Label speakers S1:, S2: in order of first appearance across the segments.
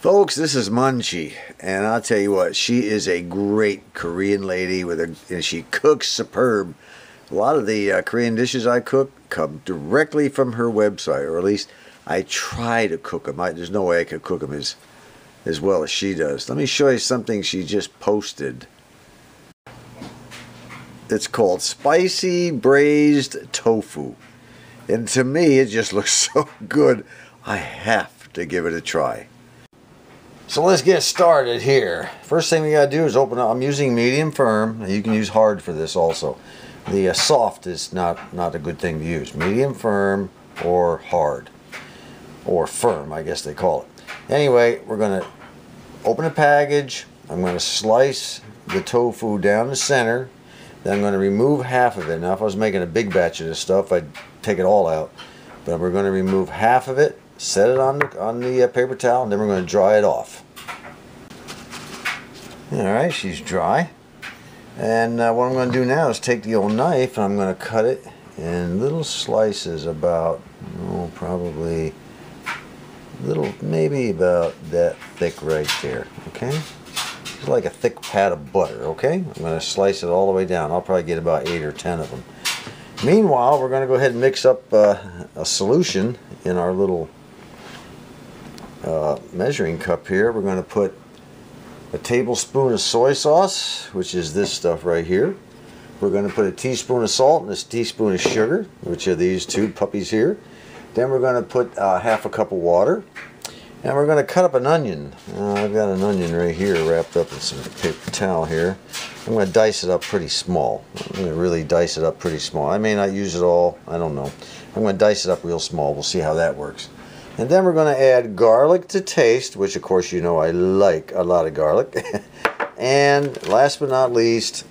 S1: Folks, this is Munchie, and I'll tell you what, she is a great Korean lady and she cooks superb. A lot of the Korean dishes I cook come directly from her website, or at least I try to cook them. There's no way I could cook them as well as she does. Let me show you something she just posted. It's called Spicy Braised Tofu, and to me it just looks so good. I have to give it a try. So let's get started here. First thing we gotta do is open up. I'm using medium firm. You can use hard for this also. The soft is not a good thing to use. Medium firm or hard, or firm, I guess they call it. Anyway, we're gonna open the package. I'm gonna slice the tofu down the center. Then I'm gonna remove half of it. Now, if I was making a big batch of this stuff, I'd take it all out. But we're gonna remove half of it. Set it on the paper towel, and then we're going to dry it off. Alright, she's dry. And what I'm going to do now is take the old knife and I'm going to cut it in little slices about, probably maybe about that thick right there. Okay? It's like a thick pat of butter. Okay? I'm going to slice it all the way down. I'll probably get about 8 or 10 of them. Meanwhile, we're going to go ahead and mix up a solution in our little measuring cup here. We're going to put a tablespoon of soy sauce, which is this stuff right here. We're going to put a teaspoon of salt and a teaspoon of sugar, which are these two puppies here. Then we're going to put half a cup of water, and we're going to cut up an onion. I've got an onion right here wrapped up in some paper towel here. I'm going to dice it up pretty small. I'm going to really dice it up pretty small. I may not use it all, I don't know. I'm going to dice it up real small. We'll see how that works. And then we're going to add garlic to taste, which of course you know I like a lot of garlic. And last but not least,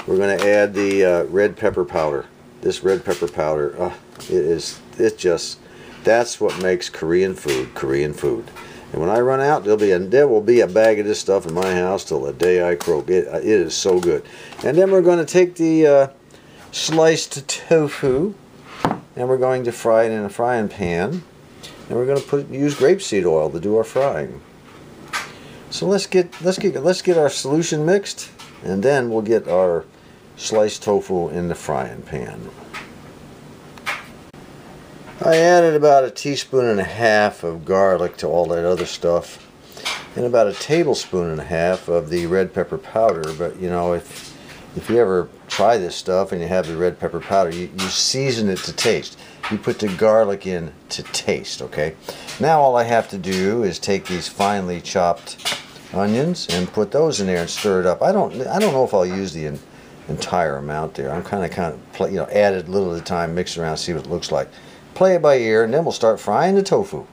S1: we're going to add the red pepper powder. This red pepper powder, that's what makes Korean food Korean food. And when I run out, there will be a bag of this stuff in my house till the day I croak. It is so good. And then we're going to take the sliced tofu, and we're going to fry it in a frying pan. And we're going to use grapeseed oil to do our frying. So let's get our solution mixed, and then we'll get our sliced tofu in the frying pan. I added about 1.5 teaspoons of garlic to all that other stuff, and about 1.5 tablespoons of the red pepper powder. But you know, if you ever try this stuff and you have the red pepper powder, you season it to taste. You put the garlic in to taste, okay? Now all I have to do is take these finely chopped onions and put those in there and stir it up. I don't know if I'll use the entire amount there. I'm kind of add it a little at a time, mix it around, see what it looks like. Play it by ear, and then we'll start frying the tofu.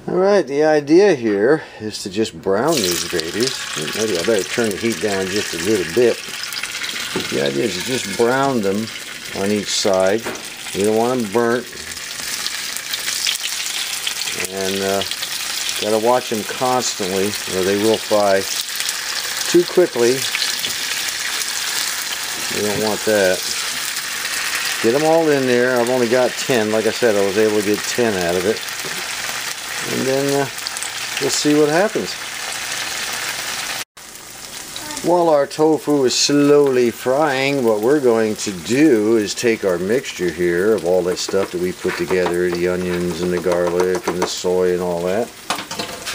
S1: Alright, the idea here is to just brown these babies. Maybe I better turn the heat down just a little bit. The idea is to just brown them on each side. You don't want them burnt. And got to watch them constantly or they will fry too quickly. You don't want that. Get them all in there. I've only got 10. Like I said, I was able to get 10 out of it. And then we'll see what happens. While our tofu is slowly frying, what we're going to do is take our mixture here of all that stuff that we put together, the onions and the garlic and the soy and all that.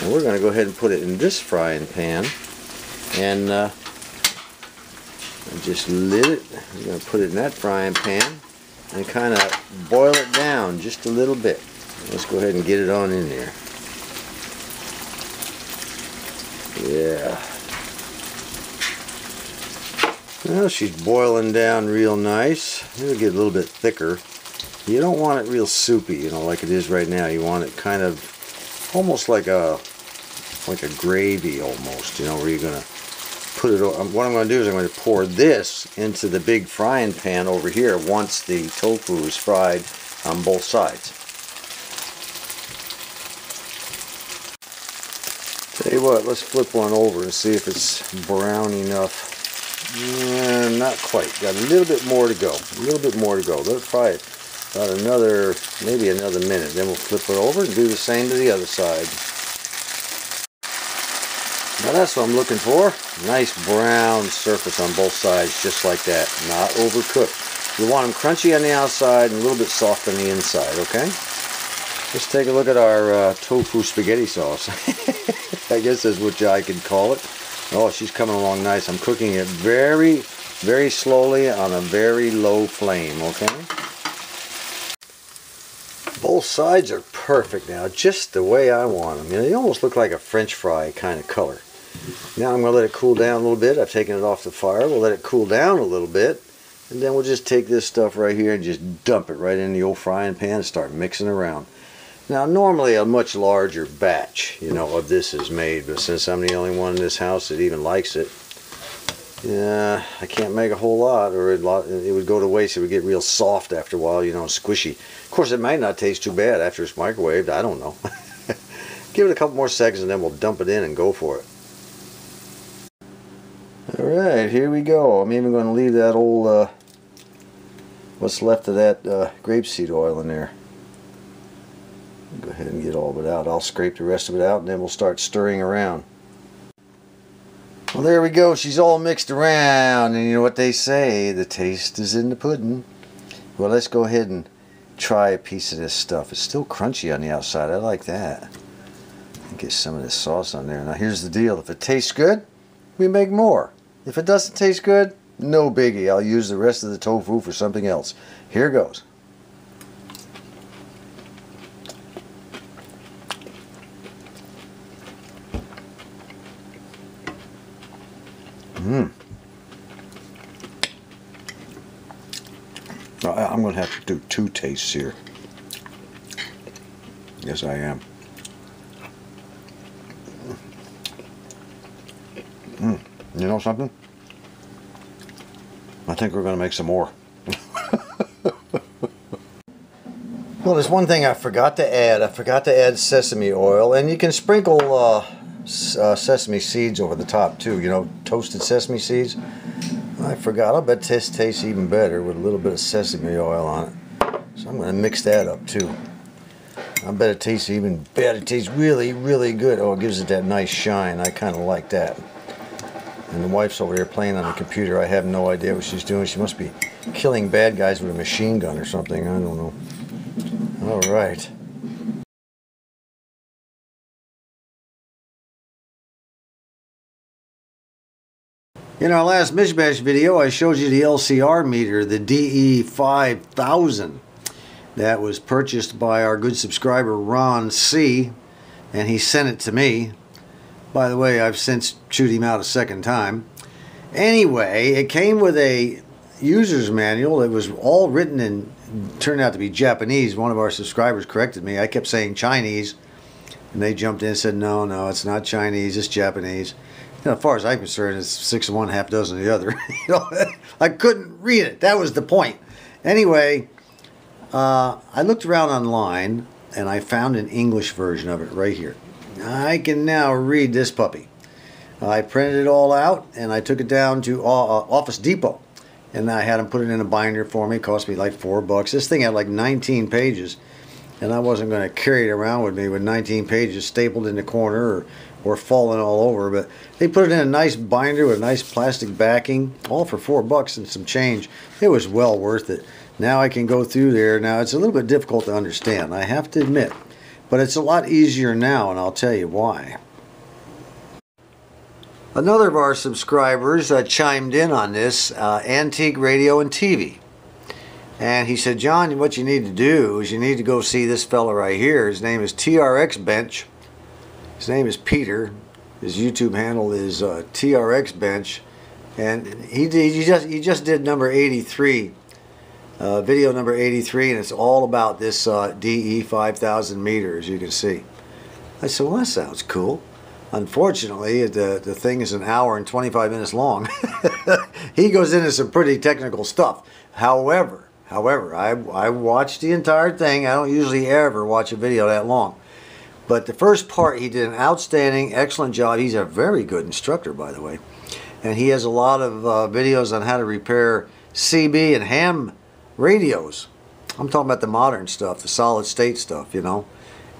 S1: And we're going to go ahead and put it in this frying pan. And just lid it. We're going to put it in that frying pan and kind of boil it down just a little bit. Let's go ahead and get it on in there. Yeah. Well, she's boiling down real nice. It'll get a little bit thicker. You don't want it real soupy, you know, like it is right now. You want it kind of almost like a gravy almost, you know, where you're going to put it on. What I'm going to do is I'm going to pour this into the big frying pan over here once the tofu is fried on both sides. Tell you what, let's flip one over and see if it's brown enough. Not quite. Got a little bit more to go. A little bit more to go. Let's fry it about another, maybe another minute. Then we'll flip it over and do the same to the other side. Now that's what I'm looking for. Nice brown surface on both sides, just like that. Not overcooked. You want them crunchy on the outside and a little bit soft on the inside, okay? Let's take a look at our tofu spaghetti sauce. I guess that's what I could call it. Oh, she's coming along nice. I'm cooking it very, very slowly on a very low flame, okay? Both sides are perfect now, just the way I want them. You know, they almost look like a French fry kind of color. Now I'm going to let it cool down a little bit. I've taken it off the fire. We'll let it cool down a little bit. And then we'll just take this stuff right here and just dump it right in the old frying pan and start mixing around. Now normally a much larger batch, you know, of this is made, but since I'm the only one in this house that even likes it, yeah, I can't make a whole lot, or it would go to waste. It would get real soft after a while, you know, squishy. Of course, it might not taste too bad after it's microwaved. I don't know. Give it a couple more seconds and then we'll dump it in and go for it. Alright, here we go. I'm even going to leave that old, what's left of that grapeseed oil in there. Go ahead and get all of it out. I'll scrape the rest of it out and then we'll start stirring around. Well, there we go. She's all mixed around, and you know what they say, the taste is in the pudding. Well, let's go ahead and try a piece of this stuff. It's still crunchy on the outside. I like that. Get some of this sauce on there. Now here's the deal. If it tastes good, we make more. If it doesn't taste good, no biggie. I'll use the rest of the tofu for something else. Here goes. I'm going to have to do two tastes here. Yes, I am. You know something? I think we're going to make some more. Well, there's one thing I forgot to add. I forgot to add sesame oil, and you can sprinkle sesame seeds over the top too. You know, toasted sesame seeds. I forgot. I bet this tastes even better with a little bit of sesame oil on it. So I'm going to mix that up too. I bet it tastes even better. It tastes really, really good. Oh, it gives it that nice shine. I kind of like that. And the wife's over there playing on the computer. I have no idea what she's doing. She must be killing bad guys with a machine gun or something. I don't know. All right. In our last Mish-Mash video, I showed you the LCR meter, the DE5000. That was purchased by our good subscriber Ron C. And he sent it to me. By the way, I've since chewed him out a second time. Anyway, it came with a user's manual. It was all written in, turned out to be Japanese. One of our subscribers corrected me. I kept saying Chinese. And they jumped in and said, no, it's not Chinese, it's Japanese. You know, as far as I'm concerned, it's 6 of one, half dozen of the other. You know, I couldn't read it. That was the point. Anyway, I looked around online and I found an English version of it right here. I can now read this puppy. I printed it all out and I took it down to Office Depot. And I had them put it in a binder for me. It cost me like $4. This thing had like 19 pages. And I wasn't going to carry it around with me with 19 pages stapled in the corner or falling all over. But they put it in a nice binder with a nice plastic backing. All for $4 and some change. It was well worth it. Now I can go through there. Now it's a little bit difficult to understand, I have to admit. But it's a lot easier now, and I'll tell you why. Another of our subscribers chimed in on this, Antique Radio and TV. And he said, John, what you need to do is you need to go see this fella right here. His name is TRX Bench. His name is Peter. His YouTube handle is TRX Bench. And he just did number 83. Video number 83, and it's all about this DE5000 meter, as you can see. I said, well, that sounds cool. Unfortunately, the thing is an hour and 25 minutes long. He goes into some pretty technical stuff. However, I watched the entire thing. I don't usually ever watch a video that long. But the first part, he did an outstanding, excellent job. He's a very good instructor, by the way. And he has a lot of videos on how to repair CB and ham radios. I'm talking about the modern stuff, the solid state stuff, you know.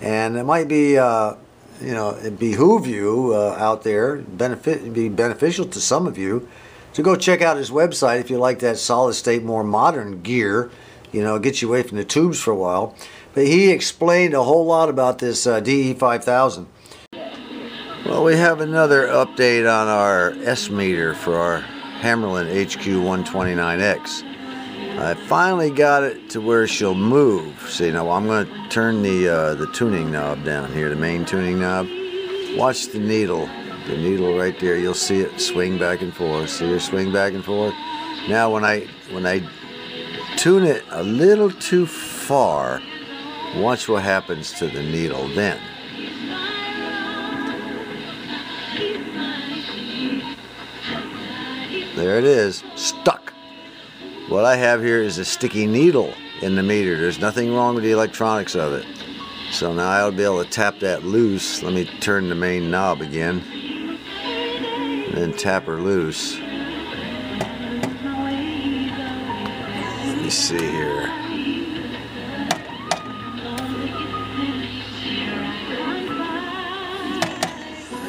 S1: And it might be, you know, it behoove you out there, be beneficial to some of you to go check out his website if you like that solid state, more modern gear. You know, get you away from the tubes for a while. But he explained a whole lot about this DE5000. Well, we have another update on our S meter for our Hammerlin HQ129X. I finally got it to where she'll move. See, now I'm going to turn the tuning knob down here, the main tuning knob. Watch the needle right there. You'll see it swing back and forth. See her swing back and forth. Now when I tune it a little too far, watch what happens to the needle then. There it is, stuck. What I have here is a sticky needle in the meter. There's nothing wrong with the electronics of it. So now I'll be able to tap that loose. Let me turn the main knob again. And then tap her loose. Let me see here.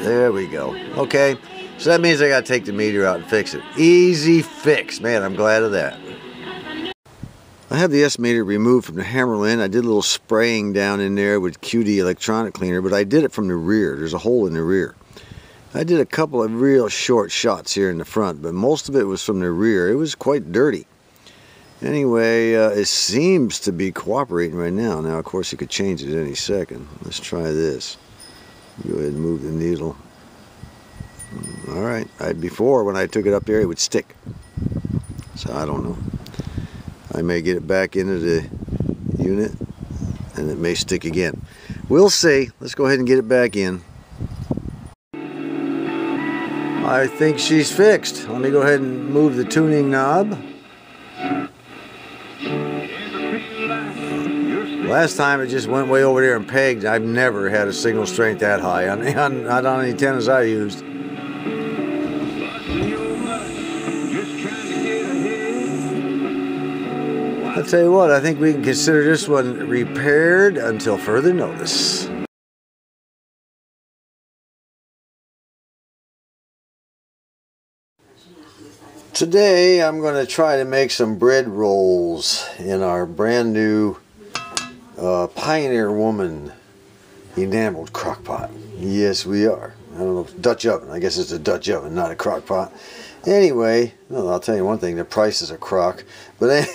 S1: There we go. Okay. So that means I got to take the meter out and fix it. Easy fix. Man, I'm glad of that. I have the S meter removed from the Hammerlin. I did a little spraying down in there with QD electronic cleaner, but I did it from the rear. There's a hole in the rear. I did a couple of real short shots here in the front, but most of it was from the rear. It was quite dirty. Anyway, it seems to be cooperating right now. Now, of course, you could change it any second. Let's try this. Go ahead and move the needle. Alright, before when I took it up there it would stick, so I don't know. I may get it back into the unit and it may stick again. We'll see. Let's go ahead and get it back in. I think she's fixed. Let me go ahead and move the tuning knob. Last time it just went way over there and pegged. I've never had a signal strength that high on any antennas I used. I'll tell you what, I think we can consider this one repaired until further notice. Today I'm going to try to make some bread rolls in our brand new Pioneer Woman enameled crock pot. Yes, we are. I don't know, Dutch oven. I guess it's a Dutch oven, not a crock pot. Anyway, well, I'll tell you one thing, the price is a crock. But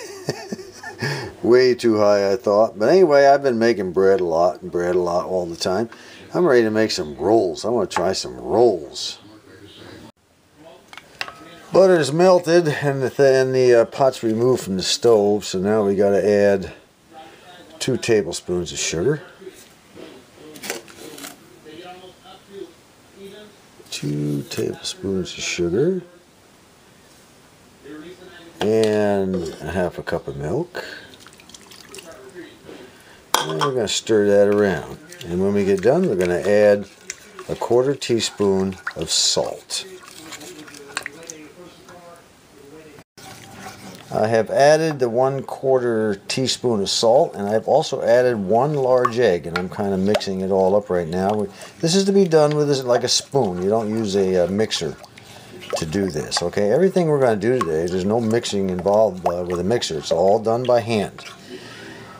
S1: way too high, I thought. But anyway, I've been making bread a lot all the time. I'm ready to make some rolls. I want to try some rolls. Butter's melted and the pot's removed from the stove, so now we got to add 2 tablespoons of sugar. 2 tablespoons of sugar. And a half a cup of milk. And we're going to stir that around. And when we get done, we're going to add a 1/4 teaspoon of salt. I have added the 1/4 teaspoon of salt, and I've also added 1 large egg, and I'm kind of mixing it all up right now. This is to be done with this like a spoon. You don't use a mixer to do this. Okay, everything we're going to do today, there's no mixing involved with a mixer. It's all done by hand.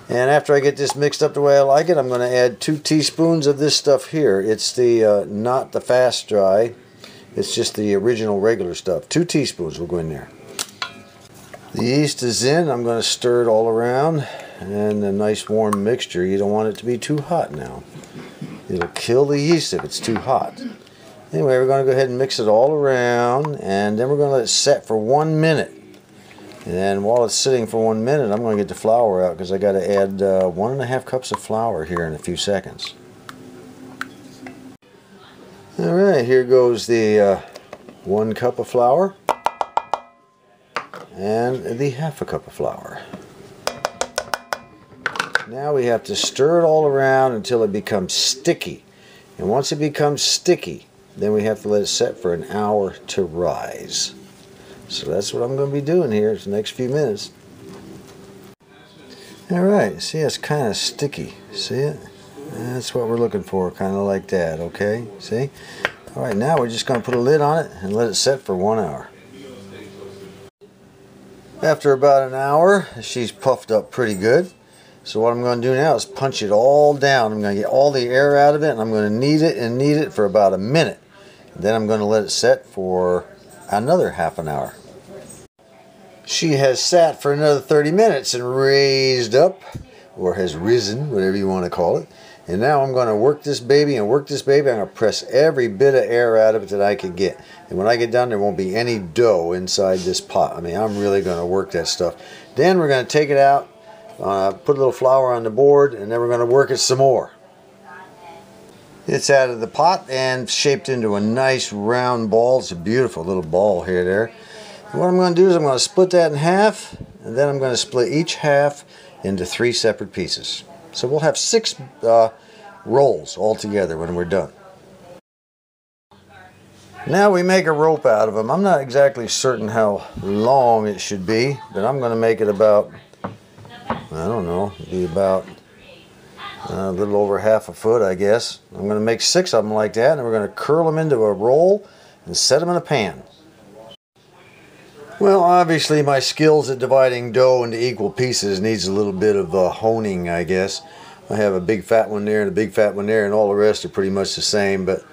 S1: And after I get this mixed up the way I like it, I'm going to add 2 teaspoons of this stuff here. It's the not the fast dry, it's just the original regular stuff. 2 teaspoons will go in there. The yeast is in. I'm going to stir it all around, and a nice warm mixture. You don't want it to be too hot now. It'll kill the yeast if it's too hot. Anyway, we're going to go ahead and mix it all around, and then we're going to let it set for 1 minute. And then while it's sitting for 1 minute, I'm going to get the flour out because I got to add 1½ cups of flour here in a few seconds. All right, here goes the 1 cup of flour and the ½ cup of flour. Now we have to stir it all around until it becomes sticky. And once it becomes sticky, then we have to let it set for an hour to rise. So that's what I'm going to be doing here for the next few minutes. Alright, see, it's kind of sticky. See it? That's what we're looking for, kind of like that, okay? See? Alright, now we're just going to put a lid on it and let it set for 1 hour. After about an hour, she's puffed up pretty good. So what I'm going to do now is punch it all down. I'm going to get all the air out of it, and I'm going to knead it and knead it for about a minute. Then I'm going to let it set for another half an hour. She has sat for another 30 minutes and raised up, or has risen, whatever you want to call it. And now I'm going to work this baby and work this baby. I'm going to press every bit of air out of it that I can get. And when I get done, there won't be any dough inside this pot. I mean, I'm really going to work that stuff. Then we're going to take it out, put a little flour on the board, and then we're going to work it some more. It's out of the pot and shaped into a nice round ball. It's a beautiful little ball here there. And what I'm going to do is I'm going to split that in half, and then I'm going to split each half into 3 separate pieces. So we'll have 6 rolls all together when we're done. Now we make a rope out of them. I'm not exactly certain how long it should be, but I'm going to make it about, I don't know, be about a little over half a foot, I guess. I'm going to make 6 of them like that, and we're going to curl them into a roll and set them in a pan. Well, obviously my skills at dividing dough into equal pieces needs a little bit of honing, I guess. I have a big fat one there and a big fat one there, and all the rest are pretty much the same. But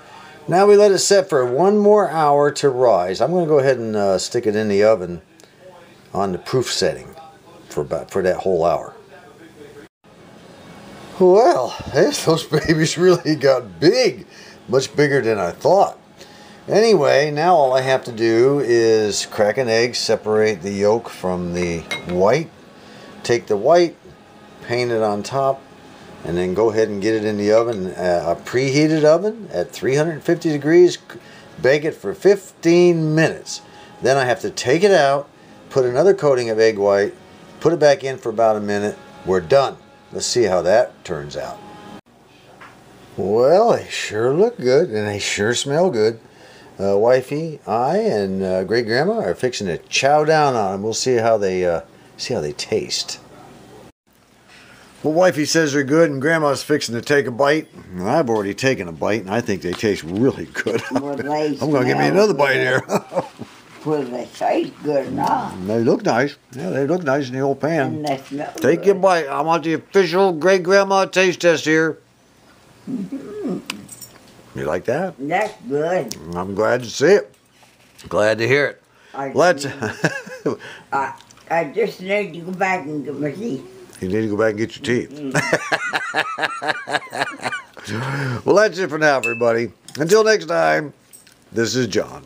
S1: now we let it set for 1 more hour to rise. I'm going to go ahead and stick it in the oven on the proof setting for that whole hour. Well, those babies really got big, much bigger than I thought. Anyway, now all I have to do is crack an egg, separate the yolk from the white, take the white, paint it on top, and then go ahead and get it in the oven, a preheated oven at 350 degrees, bake it for 15 minutes. Then I have to take it out, put another coating of egg white, put it back in for about a minute. We're done. Let's see how that turns out. Well, they sure look good, and they sure smell good. Wifey, I, and Great Grandma are fixing to chow down on them. We'll see how they taste. Well, Wifey says they're good, and Grandma's fixing to take a bite. I've already taken a bite, and I think they taste really good. I'm going to give me another bite here.
S2: Well, they taste good now.
S1: They look nice. Yeah, they look nice in the old pan.
S2: And they smell
S1: Take
S2: good.
S1: your bite. I want the official Great Grandma taste test here. You like that?
S2: That's good.
S1: I'm glad to see it. Glad to hear it.
S2: I just need to go back and get my teeth.
S1: You need to go back and get your teeth. Well, that's it for now, everybody. Until next time, this is John.